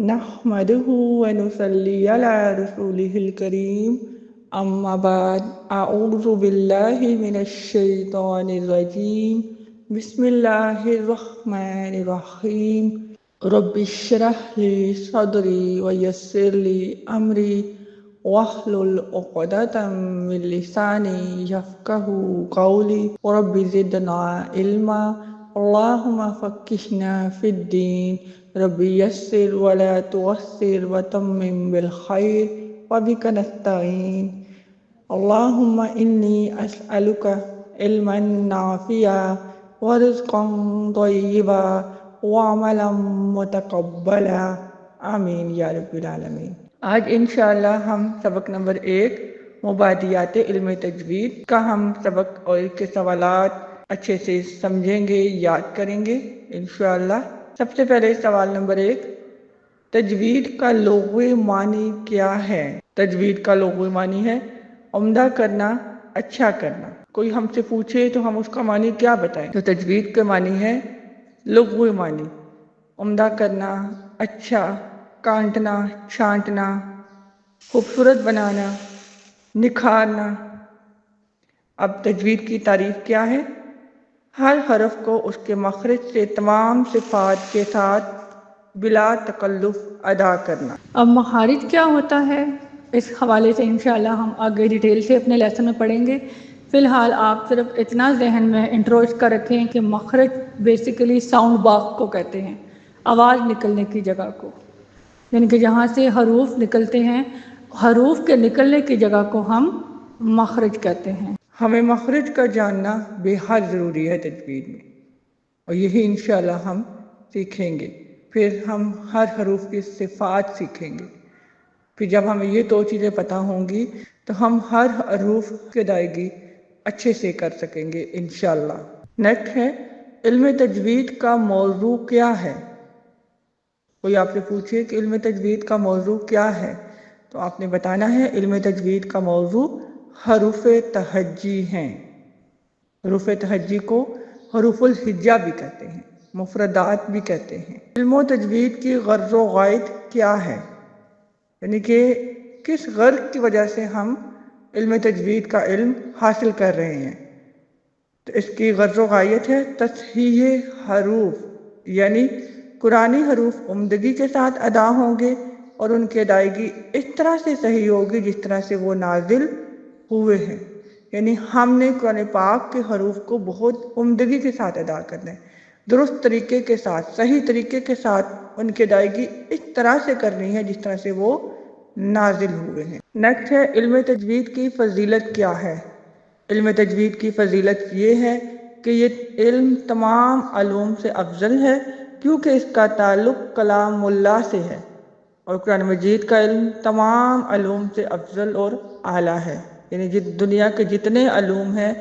نحمده ونصلي على رسوله الكريم أما بعد أعوذ بالله من الشيطان الرجيم بسم الله الرحمن الرحيم رب اشرح لي صدري ويسر لي أمري واحلل عقدة من لساني يفقهوا قولي رب زدنا علما اللهم فقهنا في الدين رب يسر ولا تعسر وتمم بالخير وبك نستعين اللهم إني أسألك علما نافعا ورزقا طيبا وعملا متقبلا آمین یا رب العالمین۔ آج انشاءاللہ ہم سبق نمبر 1 مبادیات علم تجوید کا ہم سبق اور اس کے سوالات اچھے سے سمجھیں گے، یاد کریں گے انشاءاللہ۔ سب سے پہلے سوال نمبر 1، تجوید کا لغوی معنی کیا ہے؟ تجوید کا لغوی معنی ہے عمدہ کرنا، اچھا کرنا۔ کوئی ہم سے پوچھے تو ہم اس کا معنی کیا بتائیں؟ تو تجوید کا معنی ہے لغوی معنی عمدہ کرنا، اچھا، کاٹنا، چھانٹنا، خوبصورت بنانا، نکھارنا۔ اب تجوید کی تعریف کیا ہے؟ ہر حرف کو اس کے مخرج سے تمام صفات کے ساتھ بلا تکلف ادا کرنا۔ اب مخارج کیا ہوتا ہے؟ اس حوالے سے انشاءاللہ ہم آگے ڈیٹیل سے اپنے لیسن میں پڑھیں گے۔ فی الحال آپ صرف اتنا ذہن میں انٹروڈکٹ کر رکھیں کہ مخرج بیسیکلی ساؤنڈ باکس کو کہتے ہیں، آواز نکلنے کی جگہ کو، یعنی کہ جہاں سے حروف نکلتے ہیں، حروف کے نکلنے کی جگہ کو ہم مخرج کہتے ہیں۔ ہمیں مخرج کا جاننا بے حد ضروری ہے تجوید میں، اور یہی انشاءاللہ ہم سیکھیں گے۔ پھر ہم ہر حروف کی صفات سیکھیں گے۔ پھر جب ہمیں یہ 2 چیزیں پتہ ہوں گی تو ہم ہر حروف کی ادائیگی اچھے سے کر سکیں گے انشاءاللہ۔ نیکسٹ ہے علم تجوید کا موضوع کیا ہے؟ کوئی آپ سے پوچھے کہ علم تجوید کا موضوع کیا ہے تو آپ نے بتانا ہے علم تجوید کا موضوع حروف تہجی ہیں۔ حروف تہجی کو حروف الہجا بھی کہتے ہیں، مفردات بھی کہتے ہیں۔ علم و تجوید کی غرض و غایت کیا ہے؟ یعنی کہ کس غرض کی وجہ سے ہم علم تجوید کا علم حاصل کر رہے ہیں؟ تو اس کی غرض و غایت ہے تصحیح حروف، یعنی قرآنی حروف عمدگی کے ساتھ ادا ہوں گے اور ان کی ادائیگی اس طرح سے صحیح ہوگی جس طرح سے وہ نازل ہوئے ہیں۔ یعنی ہم نے قرآن پاک کے حروف کو بہت عمدگی کے ساتھ ادا کرنا ہے، درست طریقے کے ساتھ، صحیح طریقے کے ساتھ ان کی ادائیگی اس طرح سے کرنی ہے جس طرح سے وہ نازل ہوئے ہیں۔ نیکسٹ ہے علم تجوید کی فضیلت کیا ہے؟ علم تجوید کی فضیلت یہ ہے کہ یہ علم تمام علوم سے افضل ہے کیونکہ اس کا تعلق کلام اللہ سے ہے، اور قرآن مجید کا علم تمام علوم سے افضل اور اعلیٰ ہے۔ یعنی دنیا کے جتنے علوم ہیں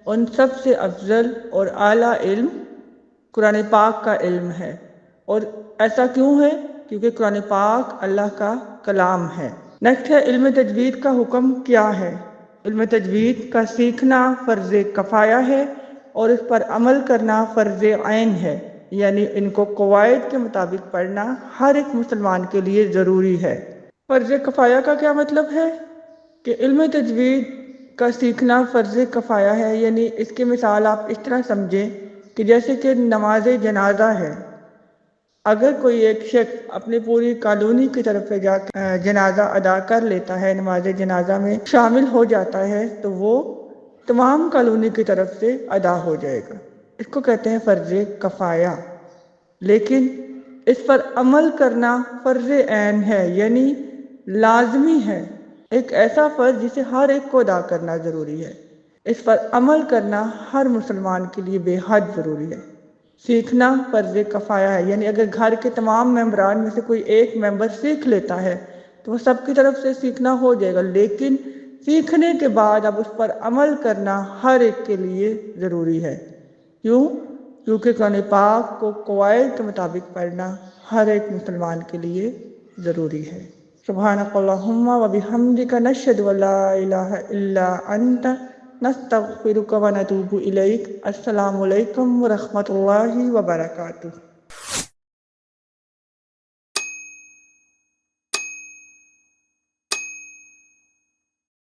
ان سب سے افضل اور اعلیٰ علم قرآن پاک کا علم ہے۔ اور ایسا کیوں ہے؟ کیونکہ قرآن پاک اللہ کا کلام ہے۔ نیکسٹ ہے علم تجوید کا حکم کیا ہے؟ علم تجوید کا سیکھنا فرض کفایہ ہے اور اس پر عمل کرنا فرض عین ہے، یعنی ان کو قواعد کے مطابق پڑھنا ہر ایک مسلمان کے لیے ضروری ہے۔ فرض کفایہ کا کیا مطلب ہے؟ کہ علم تجوید کا سیکھنا فرض کفایہ ہے، یعنی اس کی مثال آپ اس طرح سمجھیں کہ جیسے کہ نماز جنازہ ہے، اگر کوئی ایک شخص اپنی پوری کالونی کی طرف سے جا کے جنازہ ادا کر لیتا ہے، نماز جنازہ میں شامل ہو جاتا ہے، تو وہ تمام کالونی کی طرف سے ادا ہو جائے گا۔ اس کو کہتے ہیں فرض کفایہ۔ لیکن اس پر عمل کرنا فرض عین ہے، یعنی لازمی ہے، ایک ایسا فرض جسے ہر ایک کو ادا کرنا ضروری ہے۔ اس پر عمل کرنا ہر مسلمان کے لیے بے حد ضروری ہے۔ سیکھنا فرض کفایہ ہے، یعنی اگر گھر کے تمام ممبران میں سے کوئی ایک ممبر سیکھ لیتا ہے تو وہ سب کی طرف سے سیکھنا ہو جائے گا، لیکن سیکھنے کے بعد اب اس پر عمل کرنا ہر ایک کے لیے ضروری ہے۔ کیوں؟ کیونکہ قرآن پاک کو قواعد کے مطابق پڑھنا ہر ایک مسلمان کے لیے ضروری ہے۔ سبحانک اللہم و بحمدک نشہد ان لا الہ الا انت نستغفرک و نتوب الیک۔ السلام علیکم ورحمۃ اللہ وبرکاتہ۔